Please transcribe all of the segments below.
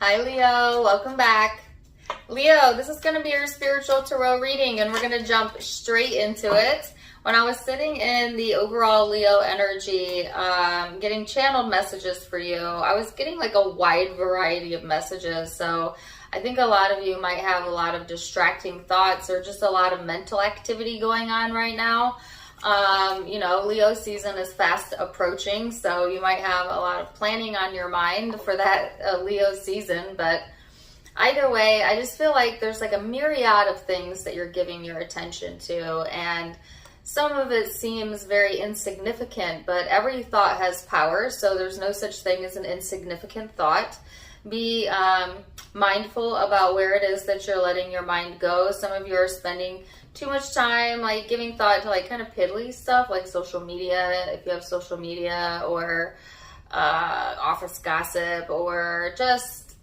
Hi Leo, welcome back. Leo, this is going to be your spiritual tarot reading and we're going to jump straight into it. When I was sitting in the overall Leo energy, getting channeled messages for you, I was getting like a wide variety of messages. So I think a lot of you might have a lot of distracting thoughts or just a lot of mental activity going on right now. Leo season is fast approaching, so you might have a lot of planning on your mind for that Leo season, but either way, I just feel like there's like a myriad of things that you're giving your attention to, and some of it seems very insignificant, but every thought has power, so there's no such thing as an insignificant thought. Be mindful about where it is that you're letting your mind go. Some of you are spending too much time like giving thought to like kind of piddly stuff like social media, if you have social media, or office gossip, or just,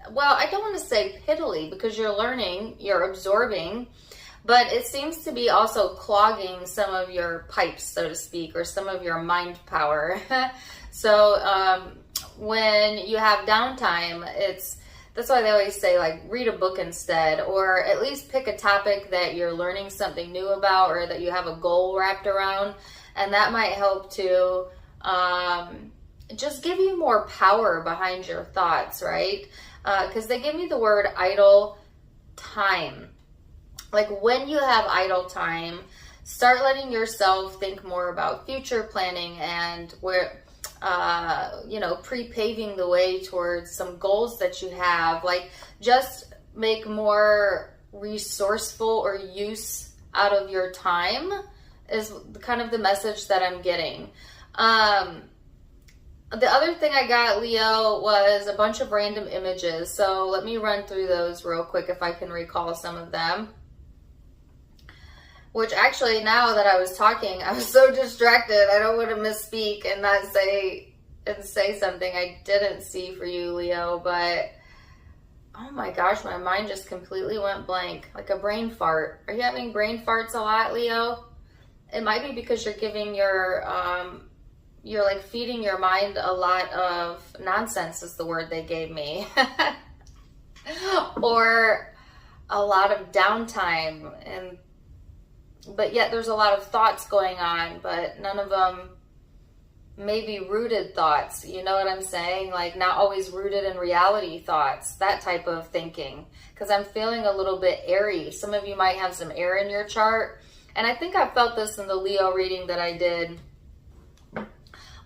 well, I don't want to say piddly because you're learning, you're absorbing, but it seems to be also clogging some of your pipes, so to speak, or some of your mind power. So when you have downtime, that's why they always say, like, read a book instead, or at least pick a topic that you're learning something new about or that you have a goal wrapped around, and that might help to just give you more power behind your thoughts, right? Because they give me the word idle time. Like, when you have idle time, start letting yourself think more about future planning and where... pre-paving the way towards some goals that you have. Like, just make more resourceful or use out of your time is kind of the message that I'm getting. The other thing I got, Leo, was a bunch of random images. So let me run through those real quick if I can recall some of them. Which actually, now that I was talking, I was so distracted. I don't want to misspeak and not say something I didn't see for you, Leo. But, oh my gosh, my mind just completely went blank. Like a brain fart. Are you having brain farts a lot, Leo? It might be because you're giving you're like feeding your mind a lot of nonsense is the word they gave me. Or a lot of downtime, but yet there's a lot of thoughts going on, but none of them may be rooted thoughts. You know what I'm saying? Like, not always rooted in reality thoughts, that type of thinking. Because I'm feeling a little bit airy. Some of you might have some air in your chart. And I think I felt this in the Leo reading that I did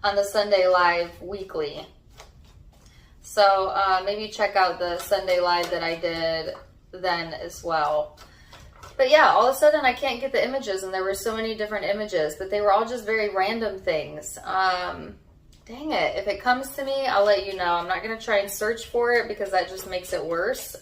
on the Sunday Live weekly. So maybe check out the Sunday Live that I did then as well. But yeah, all of a sudden I can't get the images, and there were so many different images, but they were all just very random things. Dang it. If it comes to me, I'll let you know. I'm not going to try and search for it because that just makes it worse.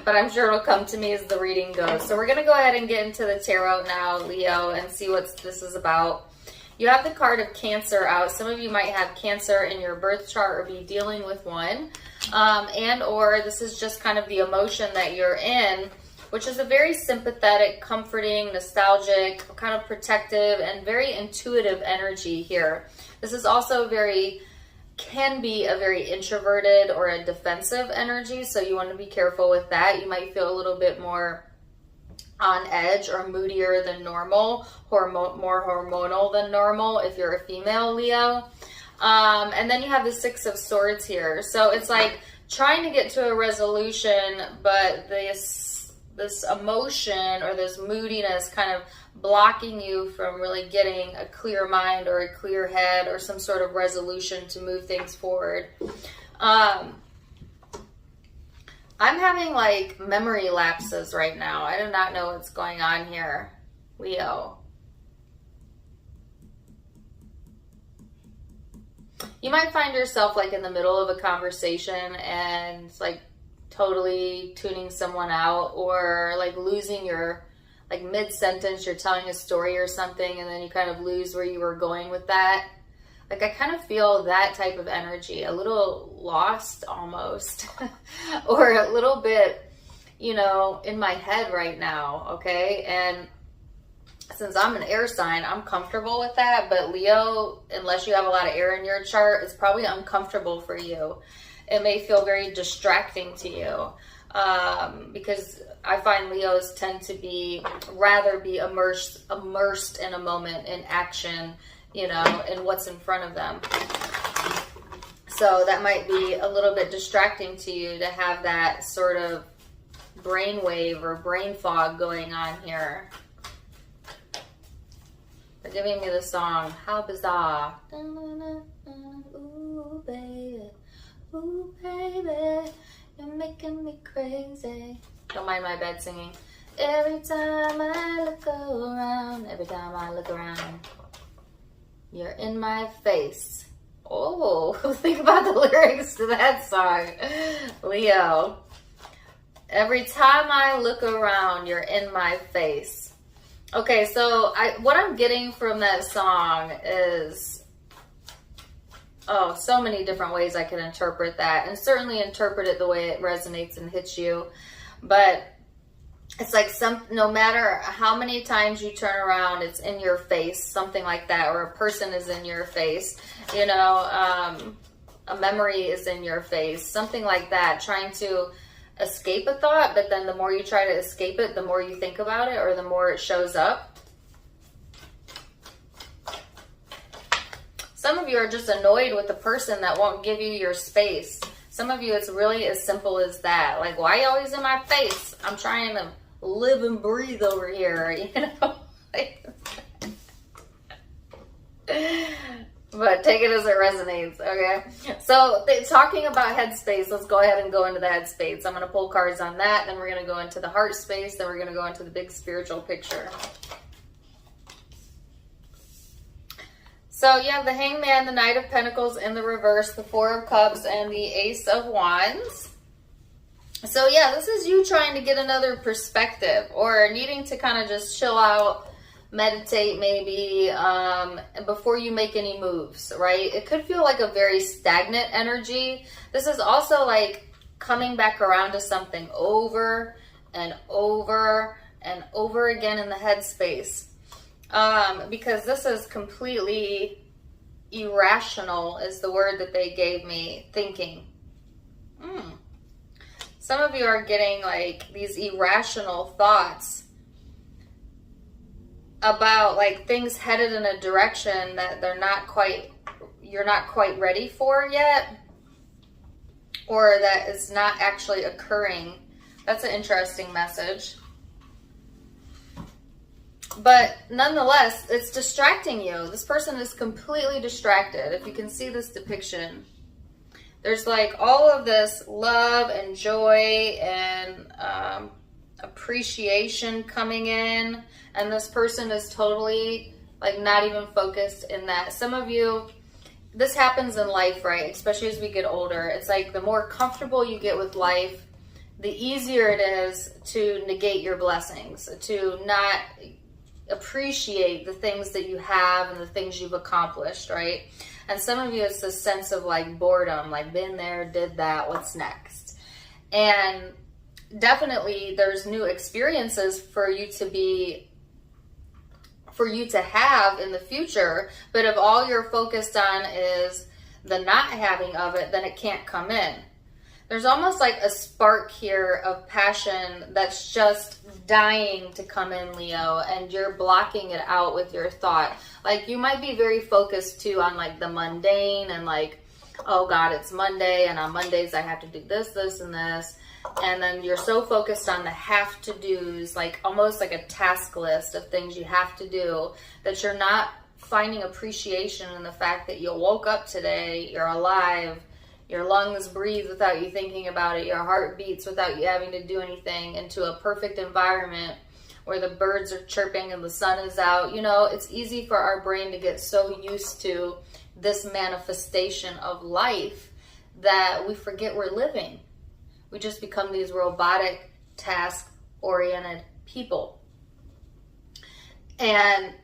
But I'm sure it'll come to me as the reading goes. So we're going to go ahead and get into the tarot now, Leo, and see what this is about. You have the card of Cancer out. Some of you might have Cancer in your birth chart or be dealing with one. And or this is just kind of the emotion that you're in, which is a very sympathetic, comforting, nostalgic, kind of protective, and very intuitive energy here. This is also can be a very introverted or a defensive energy, so you want to be careful with that. You might feel a little bit more on edge or moodier than normal, more hormonal than normal if you're a female, Leo. And then you have the Six of Swords here. So it's like trying to get to a resolution, but this emotion or this moodiness kind of blocking you from really getting a clear mind or a clear head or some sort of resolution to move things forward. I'm having like memory lapses right now. I do not know what's going on here, Leo. You might find yourself like in the middle of a conversation and like totally tuning someone out, or like losing your, like mid-sentence, you're telling a story or something and then you kind of lose where you were going with that. Like, I kind of feel that type of energy, a little lost almost, or a little bit, in my head right now, okay? And since I'm an air sign, I'm comfortable with that. But Leo, unless you have a lot of air in your chart, it's probably uncomfortable for you. It may feel very distracting to you, because I find Leos tend to rather be immersed in a moment, in action, you know, in what's in front of them. So that might be a little bit distracting to you to have that sort of brainwave or brain fog going on here. They're giving me the song, How Bizarre. Ooh, baby. Ooh, baby. You're making me crazy. Don't mind my bed singing. Every time I look around, you're in my face. Oh, think about the lyrics to that song, Leo. Every time I look around, you're in my face. Okay, so what I'm getting from that song is, so many different ways I can interpret that, and certainly interpret it the way it resonates and hits you. But it's like no matter how many times you turn around, it's in your face, something like that, or a person is in your face, you know, a memory is in your face, something like that, trying to escape a thought, but then the more you try to escape it, the more you think about it, or the more it shows up. Some of you are just annoyed with the person that won't give you your space. Some of you, it's really as simple as that. Like, why are you always in my face? I'm trying to live and breathe over here, you know? But take it as it resonates, okay? So talking about headspace, let's go ahead and go into the headspace. I'm going to pull cards on that, then we're going to go into the heart space, then we're going to go into the big spiritual picture. So you have the Hangman, the Knight of Pentacles in the reverse, the Four of Cups, and the Ace of Wands. So yeah, this is you trying to get another perspective, or needing to kind of just chill out, meditate maybe, before you make any moves, right? It could feel like a very stagnant energy. This is also like coming back around to something over and over and over again in the headspace. Because this is completely irrational is the word that they gave me, thinking. Some of you are getting like these irrational thoughts about like things headed in a direction that you're not quite ready for yet, or that is not actually occurring. That's an interesting message. But nonetheless, it's distracting you. This person is completely distracted. If you can see this depiction, there's like all of this love and joy and appreciation coming in, and this person is totally like not even focused in that. Some of you, this happens in life, right? Especially as we get older. It's like the more comfortable you get with life, the easier it is to negate your blessings, to not appreciate the things that you have and the things you've accomplished, right? And some of you, it's a sense of like boredom, like been there, did that, what's next? And definitely there's new experiences for you to have in the future, but if all you're focused on is the not having of it, then it can't come in. There's almost like a spark here of passion that's just dying to come in, Leo, and you're blocking it out with your thought. Like you might be very focused too on like the mundane and like, oh God, it's Monday, and on Mondays I have to do this, this, and this. And then you're so focused on the have to do's, like almost like a task list of things you have to do, that you're not finding appreciation in the fact that you woke up today, you're alive, your lungs breathe without you thinking about it, your heart beats without you having to do anything, into a perfect environment where the birds are chirping and the sun is out. You know, it's easy for our brain to get so used to this manifestation of life that we forget we're living. We just become these robotic, task-oriented people. And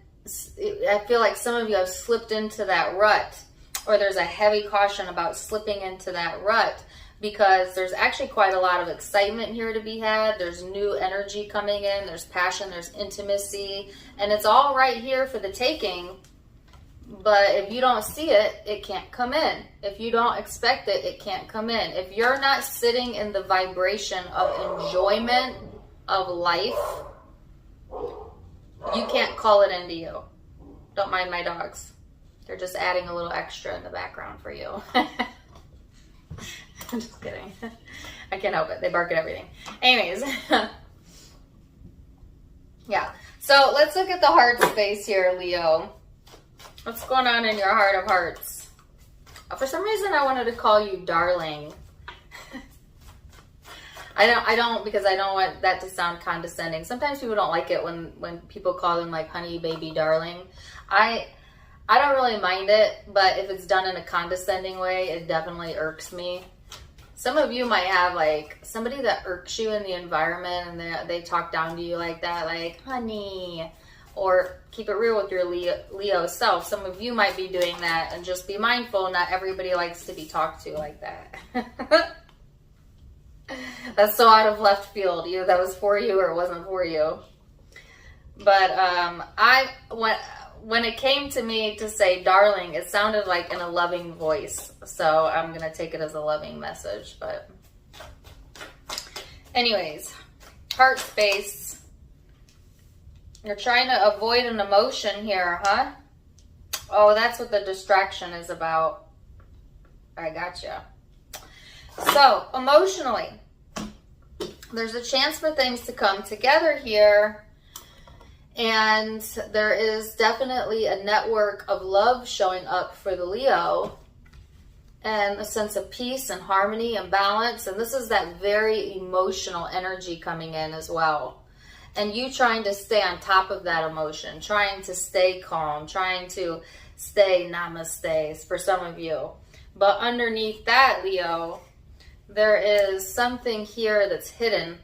I feel like some of you have slipped into that rut, or there's a heavy caution about slipping into that rut, because there's actually quite a lot of excitement here to be had. There's new energy coming in, there's passion, there's intimacy, and it's all right here for the taking. But if you don't see it, it can't come in. If you don't expect it, it can't come in. If you're not sitting in the vibration of enjoyment of life, you can't call it into you. Don't mind my dogs. They're just adding a little extra in the background for you. I'm just kidding. I can't help it. They bark at everything. Anyways. Yeah. So let's look at the heart space here, Leo. What's going on in your heart of hearts? For some reason, I wanted to call you darling. I don't because I don't want that to sound condescending. Sometimes people don't like it when people call them like honey, baby, darling. I don't really mind it, but if it's done in a condescending way, it definitely irks me. Some of you might have like somebody that irks you in the environment and they talk down to you like that, like honey. Or keep it real with your Leo self. Some of you might be doing that, and just be mindful, not everybody likes to be talked to like that. That's so out of left field. Either that was for you or it wasn't for you. But when it came to me to say darling, it sounded like in a loving voice. So I'm going to take it as a loving message. But anyways, heart space. You're trying to avoid an emotion here, huh? Oh, that's what the distraction is about. I gotcha. So, emotionally, there's a chance for things to come together here. And there is definitely a network of love showing up for the Leo. And a sense of peace and harmony and balance. And this is that very emotional energy coming in as well. And you trying to stay on top of that emotion, trying to stay calm, trying to stay namaste for some of you. But underneath that, Leo, there is something here that's hidden.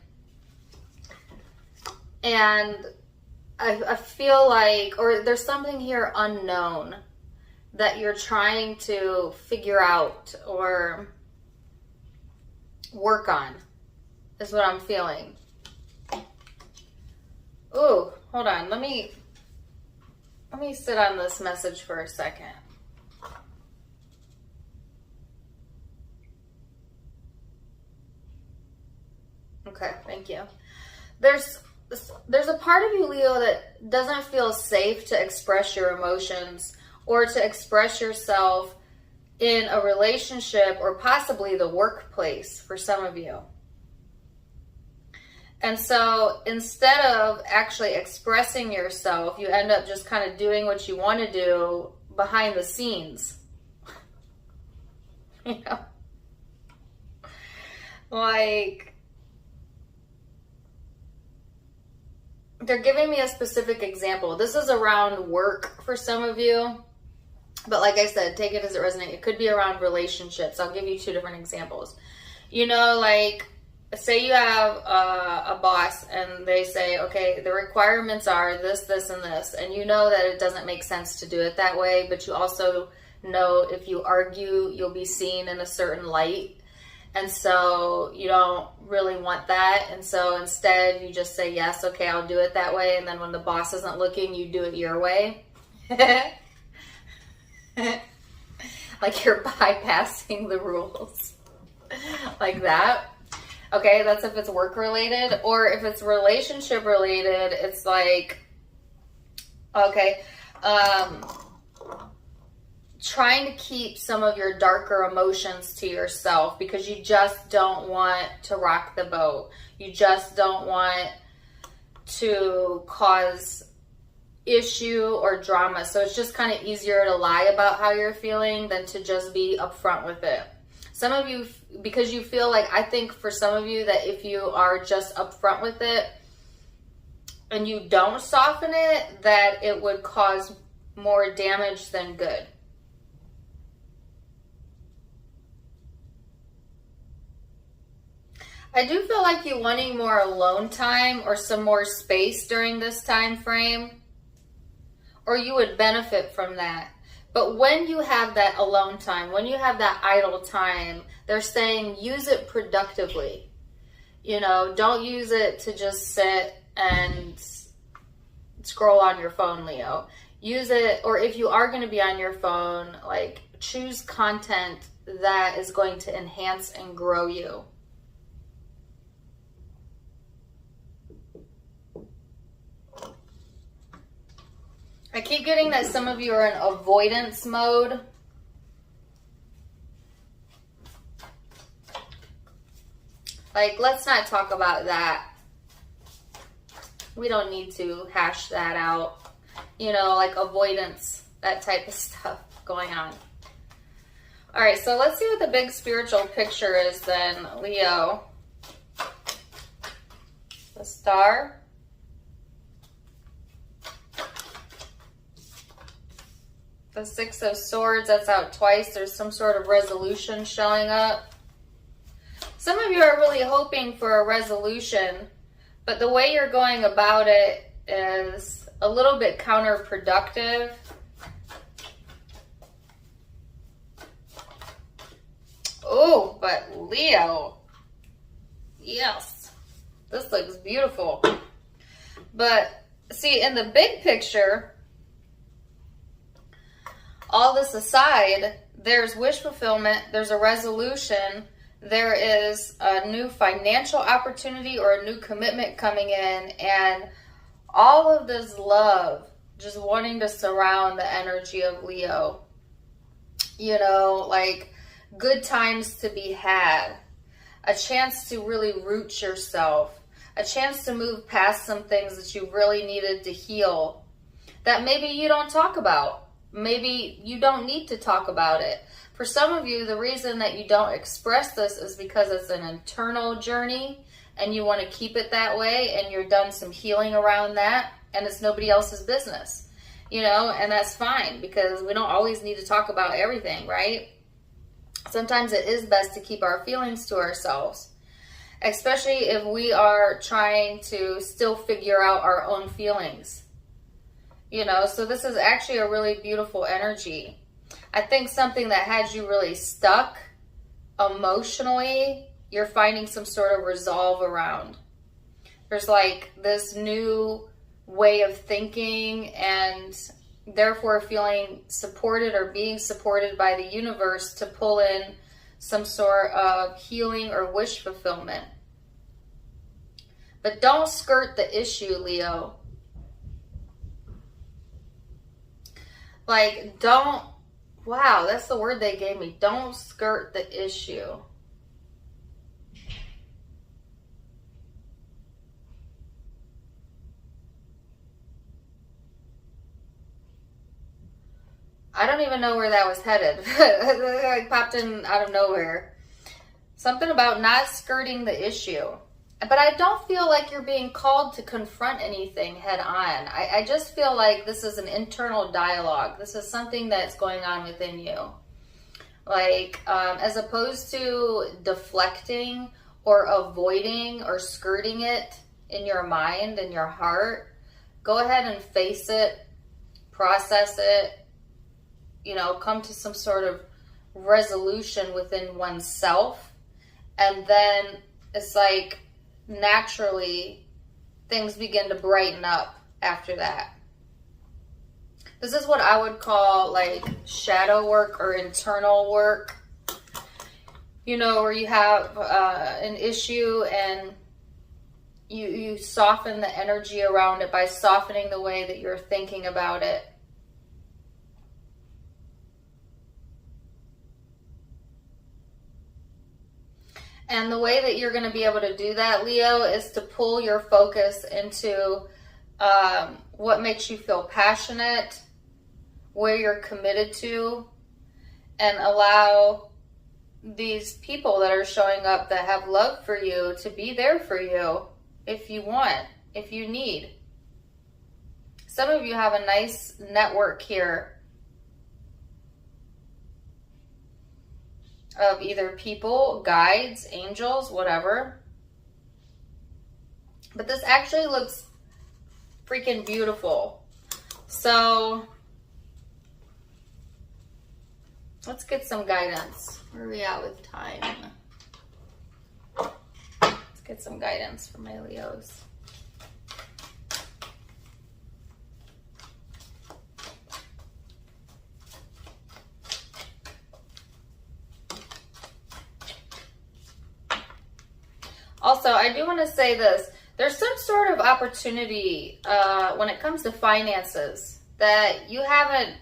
And I feel like, or there's something here unknown that you're trying to figure out or work on, is what I'm feeling. Ooh, hold on. Let me sit on this message for a second. Okay, thank you. There's a part of you, Leo, that doesn't feel safe to express your emotions or to express yourself in a relationship or possibly the workplace for some of you. And so instead of actually expressing yourself, you end up just kind of doing what you want to do behind the scenes. You know? Like, they're giving me a specific example. This is around work for some of you. But like I said, take it as it resonates. It could be around relationships. I'll give you two different examples. You know, like, say you have a boss and they say, okay, the requirements are this, this, and this. And you know that it doesn't make sense to do it that way, but you also know if you argue, you'll be seen in a certain light. And so you don't really want that. And so instead you just say, yes, okay, I'll do it that way. And then when the boss isn't looking, you do it your way. Like you're bypassing the rules. Like that. Okay, that's if it's work related. Or if it's relationship related, it's like, okay, trying to keep some of your darker emotions to yourself because you just don't want to rock the boat. You just don't want to cause issue or drama. So it's just kind of easier to lie about how you're feeling than to just be upfront with it. Some of you, because you feel like, I think for some of you that if you are just upfront with it and you don't soften it, that it would cause more damage than good. I do feel like you wanting more alone time or some more space during this time frame, or you would benefit from that. But when you have that alone time, when you have that idle time, they're saying use it productively. You know, don't use it to just sit and scroll on your phone, Leo. Use it, or if you are going to be on your phone, like choose content that is going to enhance and grow you. I keep getting that some of you are in avoidance mode. Like, let's not talk about that. We don't need to hash that out. You know, like avoidance, that type of stuff going on. All right, so let's see what the big spiritual picture is then, Leo. The Star. The Six of Swords, that's out twice. There's some sort of resolution showing up. Some of you are really hoping for a resolution, but the way you're going about it is a little bit counterproductive. Oh, but Leo, yes, this looks beautiful. But see, in the big picture, all this aside, there's wish fulfillment, there's a resolution, there is a new financial opportunity or a new commitment coming in, and all of this love just wanting to surround the energy of Leo. You know, like good times to be had, a chance to really root yourself, a chance to move past some things that you really needed to heal that maybe you don't talk about. Maybe you don't need to talk about it. For some of you, the reason that you don't express this is because it's an internal journey and you want to keep it that way, and you're done some healing around that, and it's nobody else's business, you know, and that's fine because we don't always need to talk about everything, right? Sometimes it is best to keep our feelings to ourselves, especially if we are trying to still figure out our own feelings, you know. So this is actually a really beautiful energy. I think something that had you really stuck emotionally, you're finding some sort of resolve around. There's like this new way of thinking and therefore feeling supported or being supported by the universe to pull in some sort of healing or wish fulfillment. But don't skirt the issue, Leo. Like, don't, wow, that's the word they gave me. Don't skirt the issue. I don't even know where that was headed. It like popped in out of nowhere. Something about not skirting the issue. But I don't feel like you're being called to confront anything head on. I just feel like this is an internal dialogue. This is something that's going on within you. Like, as opposed to deflecting or avoiding or skirting it in your mind and your heart, go ahead and face it, process it, you know, come to some sort of resolution within oneself. And then it's like naturally things begin to brighten up after that. This is what I would call like shadow work or internal work. You know, where you have an issue and you soften the energy around it by softening the way that you're thinking about it. And the way that you're going to be able to do that, Leo, is to pull your focus into what makes you feel passionate, where you're committed to, and allow these people that are showing up that have love for you to be there for you if you want, if you need. Some of you have a nice network here of either people, guides, angels, whatever. But this actually looks freaking beautiful. So Let's get some guidance. Where are we at with time? Let's get some guidance for my Leos. Also, I do want to say this. There's some sort of opportunity when it comes to finances that you haven't,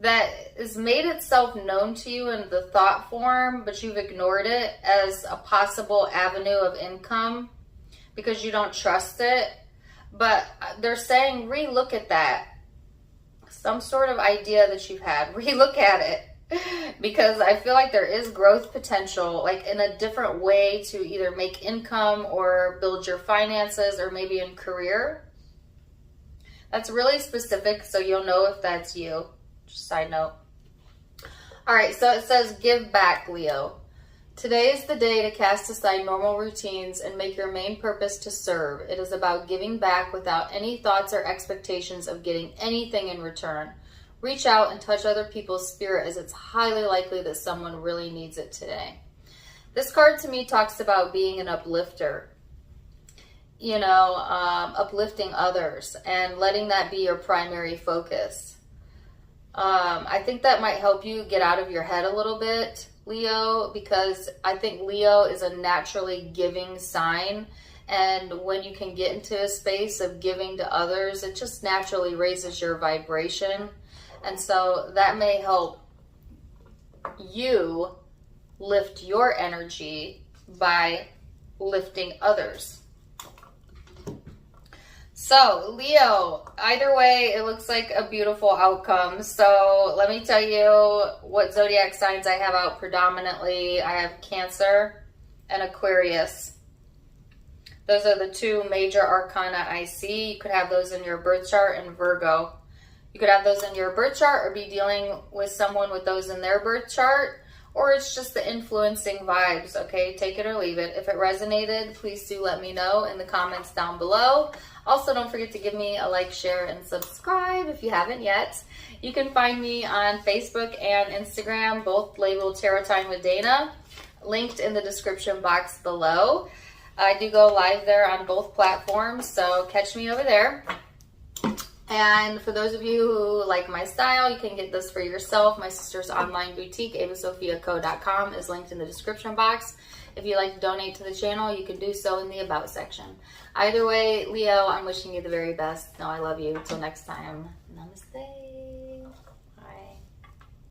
that has made itself known to you in the thought form, but you've ignored it as a possible avenue of income because you don't trust it. But they're saying relook at that. Some sort of idea that you've had, relook at it. Because I feel like there is growth potential, like in a different way to either make income or build your finances or maybe in career. That's really specific, so you'll know if that's you. Just side note. All right, so it says give back, Leo. Today is the day to cast aside normal routines and make your main purpose to serve. It is about giving back without any thoughts or expectations of getting anything in return. Reach out and touch other people's spirit as it's highly likely that someone really needs it today. This card to me talks about being an uplifter, you know, uplifting others and letting that be your primary focus. I think that might help you get out of your head a little bit, Leo, because I think Leo is a naturally giving sign. And when you can get into a space of giving to others, it just naturally raises your vibration. And so that may help you lift your energy by lifting others. So, Leo, either way, it looks like a beautiful outcome. So let me tell you what zodiac signs I have out predominantly. I have Cancer and Aquarius. Those are the two major arcana I see. You could have those in your birth chart, and Virgo. You could have those in your birth chart or be dealing with someone with those in their birth chart, or it's just the influencing vibes, okay? Take it or leave it. If it resonated, please do let me know in the comments down below. Also, don't forget to give me a like, share, and subscribe if you haven't yet. You can find me on Facebook and Instagram, both labeled Tarot Time with Dana, linked in the description box below. I do go live there on both platforms, so catch me over there. And for those of you who like my style, you can get this for yourself. My sister's online boutique, avasophiaco.com, is linked in the description box. If you'd like to donate to the channel, you can do so in the About section. Either way, Leo, I'm wishing you the very best. No, I love you. Until next time, namaste.